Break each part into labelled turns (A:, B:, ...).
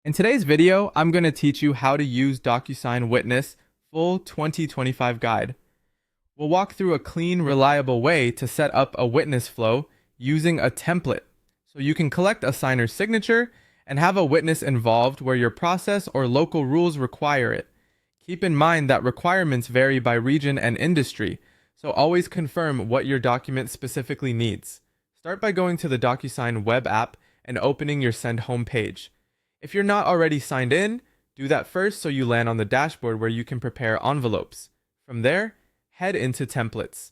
A: In today's video, I'm going to teach you how to use DocuSign Witness full 2025 guide. We'll walk through a clean, reliable way to set up a witness flow using a template, so you can collect a signer's signature and have a witness involved where your process or local rules require it. Keep in mind that requirements vary by region and industry, so always confirm what your document specifically needs. Start by going to the DocuSign web app and opening your Send Home page. If you're not already signed in, do that first so you land on the dashboard where you can prepare envelopes. From there, head into templates.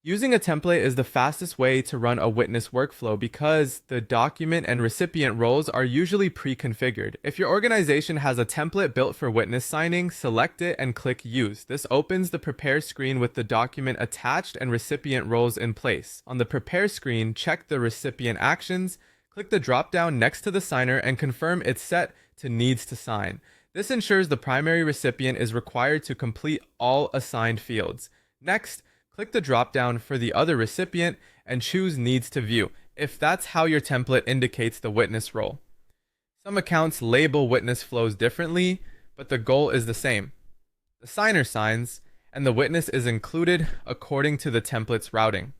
A: Using a template is the fastest way to run a witness workflow because the document and recipient roles are usually pre-configured. If your organization has a template built for witness signing, select it and click Use. This opens the Prepare screen with the document attached and recipient roles in place. On the Prepare screen, check the recipient actions, click the drop-down next to the signer and confirm it's set to Needs to Sign. This ensures the primary recipient is required to complete all assigned fields. Next, click the drop-down for the other recipient and choose Needs to View, if that's how your template indicates the witness role. Some accounts label witness flows differently, but the goal is the same. The signer signs, and the witness is included according to the template's routing.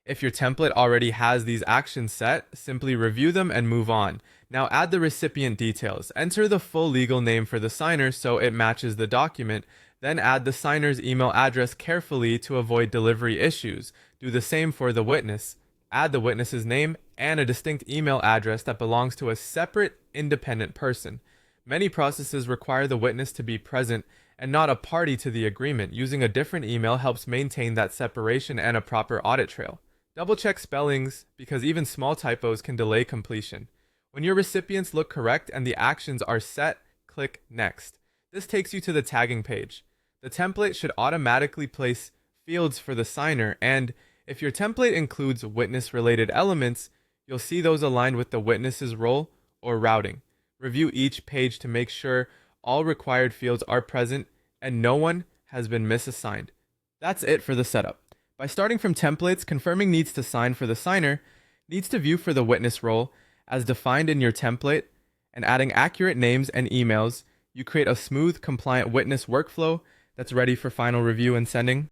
A: If your template already has these actions set, simply review them and move on. Now add the recipient details. Enter the full legal name for the signer so it matches the document. Then add the signer's email address carefully to avoid delivery issues. Do the same for the witness. Add the witness's name and a distinct email address that belongs to a separate, independent person. Many processes require the witness to be present and not a party to the agreement. Using a different email helps maintain that separation and a proper audit trail. Double check spellings because even small typos can delay completion. When your recipients look correct and the actions are set, click Next. This takes you to the tagging page. The template should automatically place fields for the signer, and if your template includes witness-related elements, you'll see those aligned with the witness's role or routing. Review each page to make sure all required fields are present and no one has been misassigned. That's it for the setup. By starting from templates, confirming Needs to Sign for the signer, Needs to View for the witness role, as defined in your template, and adding accurate names and emails, you create a smooth, compliant witness workflow that's ready for final review and sending.